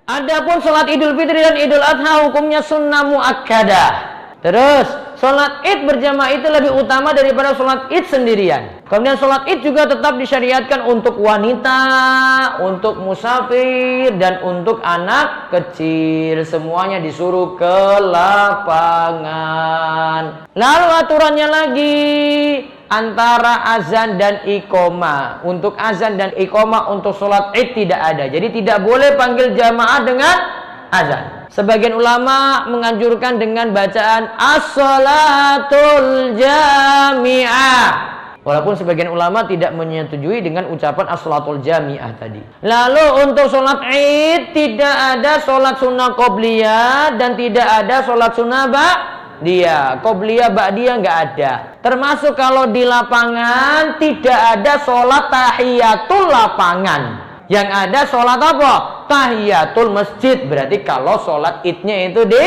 Adapun sholat Idul Fitri dan Idul Adha hukumnya sunnah muakkadah. Terus, sholat Id berjamaah itu lebih utama daripada sholat Id sendirian. Kemudian sholat Id juga tetap disyariatkan untuk wanita, untuk musafir, dan untuk anak kecil. Semuanya disuruh ke lapangan. Lalu aturannya lagi, antara azan dan iqomah. Untuk azan dan iqomah untuk sholat Id tidak ada. Jadi tidak boleh panggil jamaah dengan azan. Sebagian ulama menganjurkan dengan bacaan as-salatul jami'ah. Walaupun sebagian ulama tidak menyetujui dengan ucapan as-salatul jami'ah tadi. Lalu untuk sholat Id tidak ada sholat sunnah qobliyah dan tidak ada sholat sunnah ba'diyah. Qobliyah ba'diyah nggak ada. Termasuk kalau di lapangan tidak ada sholat tahiyatul lapangan. Yang ada sholat apa? Tahiyatul masjid. Berarti kalau sholat idnya itu di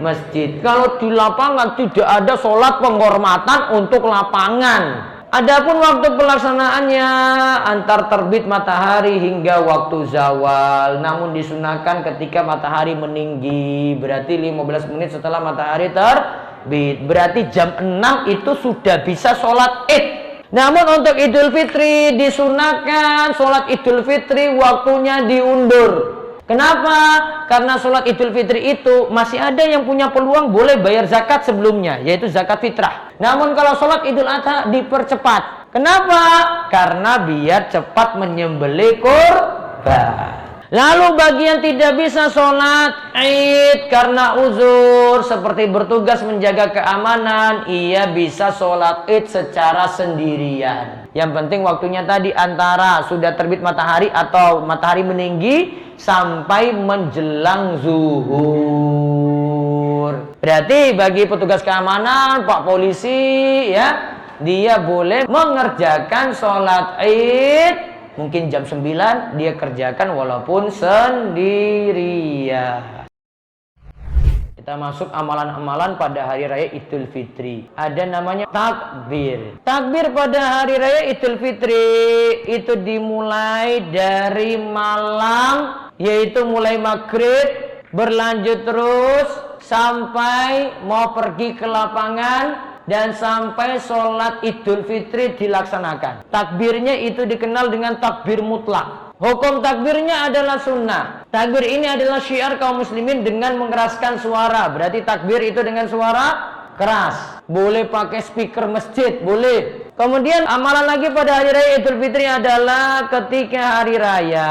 masjid. Kalau di lapangan tidak ada sholat penghormatan untuk lapangan. Adapun waktu pelaksanaannya antar terbit matahari hingga waktu zawal. Namun disunahkan ketika matahari meninggi. Berarti 15 menit setelah matahari terbit. Berarti jam 6 itu sudah bisa sholat id. Namun untuk Idul Fitri disunahkan sholat Idul Fitri waktunya diundur. Kenapa? Karena sholat Idul Fitri itu masih ada yang punya peluang boleh bayar zakat sebelumnya, yaitu zakat fitrah. Namun kalau sholat Idul Adha dipercepat. Kenapa? Karena biar cepat menyembelih kurban. Lalu bagi yang tidak bisa sholat Id karena uzur seperti bertugas menjaga keamanan, ia bisa sholat Id secara sendirian. Yang penting waktunya tadi antara sudah terbit matahari atau matahari meninggi sampai menjelang zuhur. Berarti bagi petugas keamanan, Pak Polisi ya, dia boleh mengerjakan sholat Id. Mungkin jam 9 dia kerjakan walaupun sendirian. Kita masuk amalan-amalan pada hari raya Idul Fitri. Ada namanya takbir. Takbir pada hari raya Idul Fitri itu dimulai dari malam, yaitu mulai maghrib, berlanjut terus sampai mau pergi ke lapangan dan sampai sholat Idul Fitri dilaksanakan. Takbirnya itu dikenal dengan takbir mutlak. Hukum takbirnya adalah sunnah. Takbir ini adalah syiar kaum muslimin dengan mengeraskan suara. Berarti takbir itu dengan suara keras. Boleh pakai speaker masjid, boleh. Kemudian amalan lagi pada hari raya Idul Fitri adalah ketika hari raya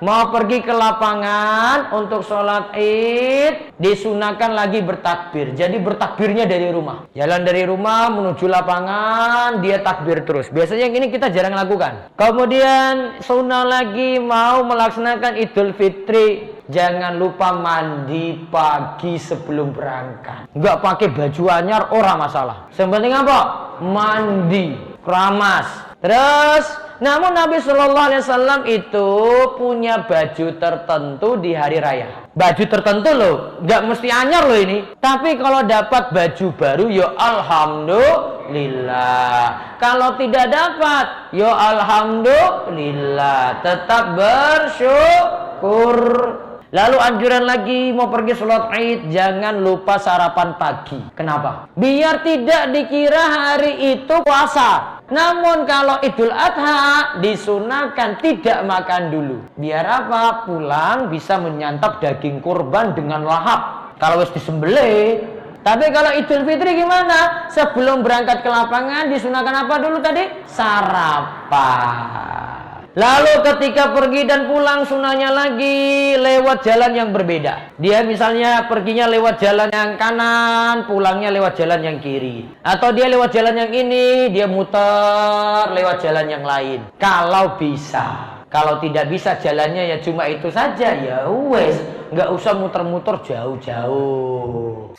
mau pergi ke lapangan untuk sholat Id, disunahkan lagi bertakbir. Jadi bertakbirnya dari rumah. Jalan dari rumah menuju lapangan, dia takbir terus. Biasanya yang ini kita jarang lakukan. Kemudian sunnah lagi mau melaksanakan Idul Fitri, jangan lupa mandi pagi sebelum berangkat. Nggak pakai baju anyar, ora masalah. Yang penting apa? Mandi, keramas. Terus, namun Nabi Shallallahu Alaihi Wasallam itu punya baju tertentu di hari raya. Baju tertentu loh, nggak mesti anyar loh ini. Tapi kalau dapat baju baru, ya alhamdulillah. Kalau tidak dapat, ya alhamdulillah. Tetap bersyukur. Lalu anjuran lagi mau pergi sholat Id, jangan lupa sarapan pagi. Kenapa? Biar tidak dikira hari itu puasa. Namun kalau Idul Adha disunahkan tidak makan dulu. Biar apa? Pulang bisa menyantap daging kurban dengan lahap. Kalau wis disembelih. Tapi kalau Idul Fitri gimana? Sebelum berangkat ke lapangan disunahkan apa dulu tadi? Sarapan. Lalu ketika pergi dan pulang sunahnya lagi lewat jalan yang berbeda. Dia misalnya perginya lewat jalan yang kanan, pulangnya lewat jalan yang kiri. Atau dia lewat jalan yang ini, dia muter lewat jalan yang lain. Kalau bisa. Kalau tidak bisa jalannya ya cuma itu saja, ya wes, nggak usah muter-muter jauh-jauh.